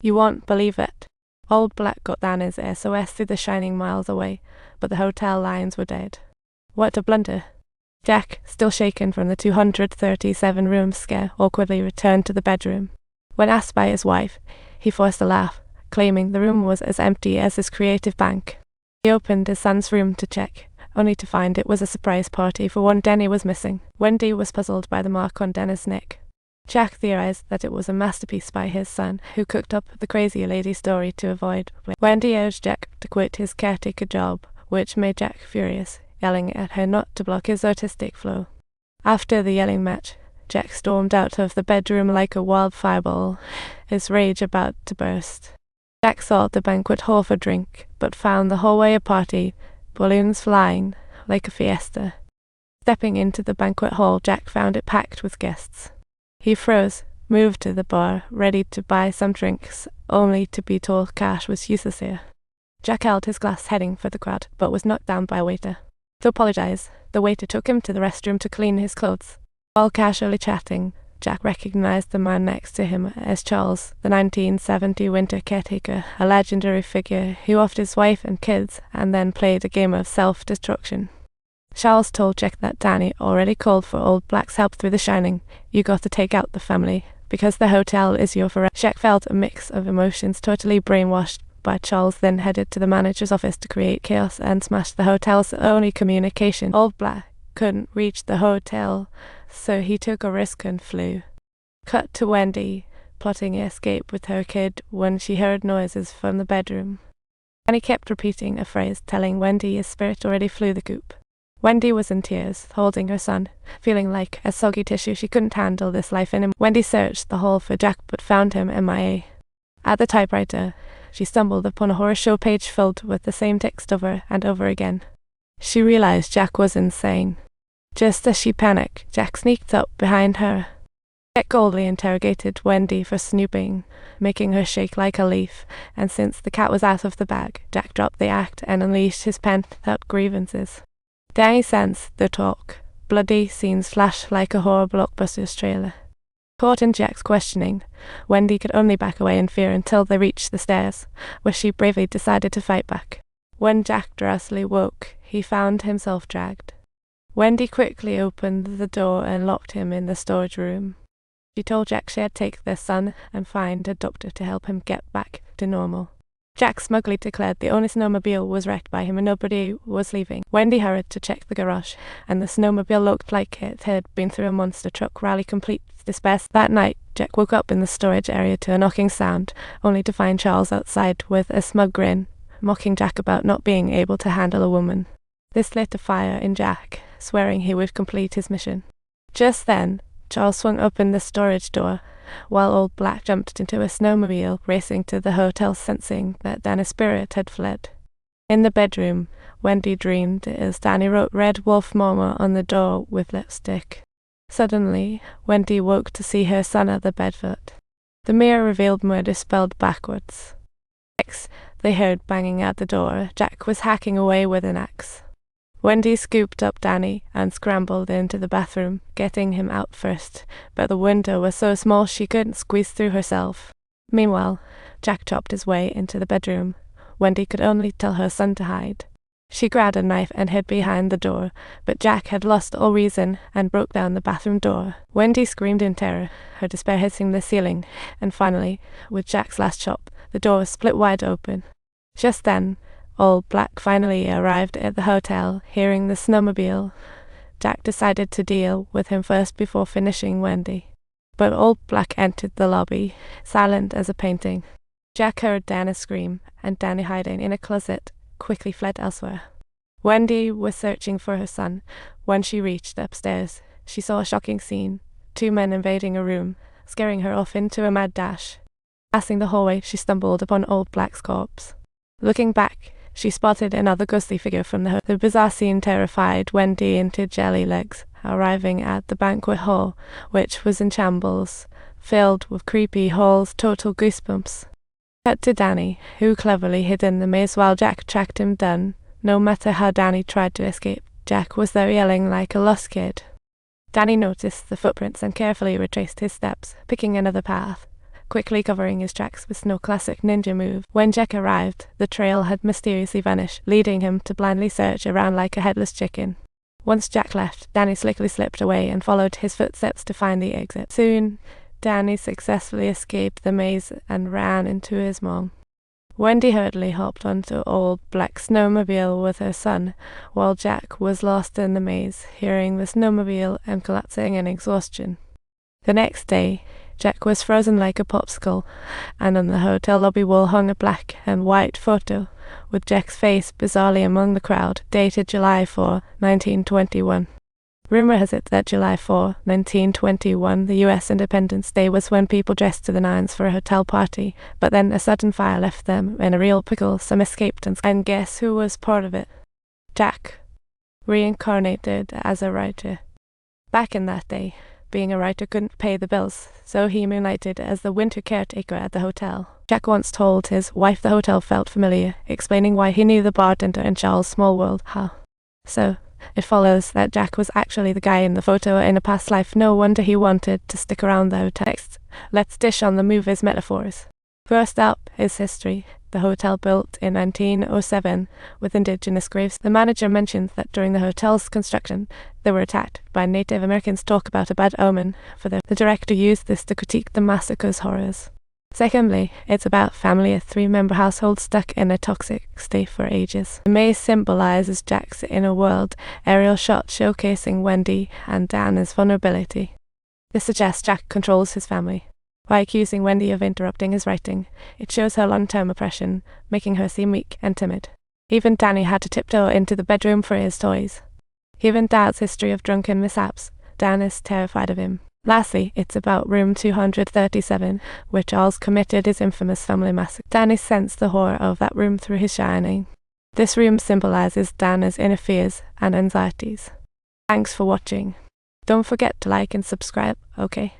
You won't believe it. Old Black got Danny's SOS through the shining miles away, but the hotel lines were dead. What a blunder. Jack, still shaken from the 237-room scare, awkwardly returned to the bedroom. When asked by his wife, he forced a laugh, claiming the room was as empty as his creative bank. He opened his son's room to check, only to find it was a surprise party for one Denny was missing. Wendy was puzzled by the mark on Denny's neck. Jack theorized that it was a masterpiece by his son, who cooked up the crazy lady story to avoid. Wendy urged Jack to quit his caretaker job, which made Jack furious, yelling at her not to block his artistic flow. After the yelling match, Jack stormed out of the bedroom like a wild fireball, his rage about to burst. Jack sought the banquet hall for drink, but found the hallway a party, balloons flying, like a fiesta. Stepping into the banquet hall, Jack found it packed with guests. He froze, moved to the bar, ready to buy some drinks, only to be told cash was useless here. Jack held his glass heading for the crowd, but was knocked down by a waiter. To apologize, the waiter took him to the restroom to clean his clothes. While casually chatting, Jack recognized the man next to him as Charles, the 1970 winter caretaker, a legendary figure who offed his wife and kids and then played a game of self-destruction. Charles told Jack that Danny already called for Old Black's help through The Shining. You got to take out the family, because the hotel is your forever. Jack felt a mix of emotions, totally brainwashed by Charles, then headed to the manager's office to create chaos and smash the hotel's only communication. Old Black couldn't reach the hotel, so he took a risk and flew. Cut to Wendy, plotting escape with her kid when she heard noises from the bedroom. Danny kept repeating a phrase, telling Wendy his spirit already flew the coop. Wendy was in tears, holding her son, feeling like a soggy tissue. She couldn't handle this life anymore. Wendy searched the hall for Jack, but found him MIA. At the typewriter, she stumbled upon a horror show page filled with the same text over and over again. She realized Jack was insane. Just as she panicked, Jack sneaked up behind her. Jack coldly interrogated Wendy for snooping, making her shake like a leaf, and since the cat was out of the bag, Jack dropped the act and unleashed his pent-up grievances. Danny sensed the talk. Bloody scenes flashed like a horror blockbuster's trailer. Caught in Jack's questioning, Wendy could only back away in fear until they reached the stairs, where she bravely decided to fight back. When Jack drowsily woke, he found himself dragged. Wendy quickly opened the door and locked him in the storage room. She told Jack she had to take their son and find a doctor to help him get back to normal. Jack smugly declared the only snowmobile was wrecked by him and nobody was leaving. Wendy hurried to check the garage, and the snowmobile looked like it had been through a monster truck rally complete despair. That night, Jack woke up in the storage area to a knocking sound, only to find Charles outside with a smug grin, mocking Jack about not being able to handle a woman. This lit a fire in Jack, swearing he would complete his mission. Just then, Charles swung open the storage door, while Old Black jumped into a snowmobile, racing to the hotel, sensing that Danny's spirit had fled. In the bedroom, Wendy dreamed as Danny wrote Red Wolf Mama on the door with lipstick. Suddenly, Wendy woke to see her son at the bedfoot. The mirror revealed murder spelled backwards. Next, they heard banging at the door. Jack was hacking away with an axe. Wendy scooped up Danny and scrambled into the bathroom, getting him out first, but the window was so small she couldn't squeeze through herself. Meanwhile, Jack chopped his way into the bedroom. Wendy could only tell her son to hide. She grabbed a knife and hid behind the door, but Jack had lost all reason and broke down the bathroom door. Wendy screamed in terror, her despair hitting the ceiling, and finally, with Jack's last chop, the door was split wide open. Just then, Old Black finally arrived at the hotel, hearing the snowmobile. Jack decided to deal with him first before finishing Wendy. But Old Black entered the lobby, silent as a painting. Jack heard Danny scream, and Danny, hiding in a closet, quickly fled elsewhere. Wendy was searching for her son. When she reached upstairs, she saw a shocking scene: 2 men invading a room, scaring her off into a mad dash. Passing the hallway, she stumbled upon Old Black's corpse. Looking back, she spotted another ghostly figure from the hotel. The bizarre scene terrified Wendy into jelly legs, arriving at the banquet hall, which was in shambles, filled with creepy halls, total goosebumps. Cut to Danny, who cleverly hid in the maze while Jack tracked him down. No matter how Danny tried to escape, Jack was there yelling like a lost kid. Danny noticed the footprints and carefully retraced his steps, picking another path. quickly covering his tracks with no classic ninja move. When Jack arrived, the trail had mysteriously vanished, leading him to blindly search around like a headless chicken. Once Jack left, Danny slickly slipped away and followed his footsteps to find the exit. Soon, Danny successfully escaped the maze and ran into his mom. Wendy hurriedly hopped onto old black snowmobile with her son, while Jack was lost in the maze, hearing the snowmobile and collapsing in exhaustion. The next day, Jack was frozen like a popsicle, and on the hotel lobby wall hung a black and white photo, with Jack's face bizarrely among the crowd, dated July 4, 1921. Rumor has it that July 4, 1921, the US Independence Day, was when people dressed to the nines for a hotel party, but then a sudden fire left them in a real pickle. Some escaped, and guess who was part of it? Jack, reincarnated as a writer. Back in that day, being a writer couldn't pay the bills, so he moonlighted as the winter caretaker at the hotel. Jack once told his wife the hotel felt familiar, explaining why he knew the bartender in Charles' Small World. So, it follows that Jack was actually the guy in the photo in a past life. No wonder he wanted to stick around the hotel. Next, let's dish on the movie's metaphors. First up is history. The hotel built in 1907 with indigenous graves. The manager mentioned that during the hotel's construction, they were attacked by Native Americans. Talk about a bad omen for them. The director used this to critique the massacre's horrors. Secondly, it's about family, a three-member household stuck in a toxic state for ages. The maze symbolizes Jack's inner world, aerial shot showcasing Wendy and Dan's vulnerability. This suggests Jack controls his family. By accusing Wendy of interrupting his writing, it shows her long-term oppression, making her seem weak and timid. Even Danny had to tiptoe into the bedroom for his toys. Given Dad's history of drunken mishaps, Dan is terrified of him. Lastly, it's about room 237, where Charles committed his infamous family massacre. Danny sensed the horror of that room through his shining. This room symbolizes Danny's inner fears and anxieties. Thanks for watching. Don't forget to like and subscribe, okay?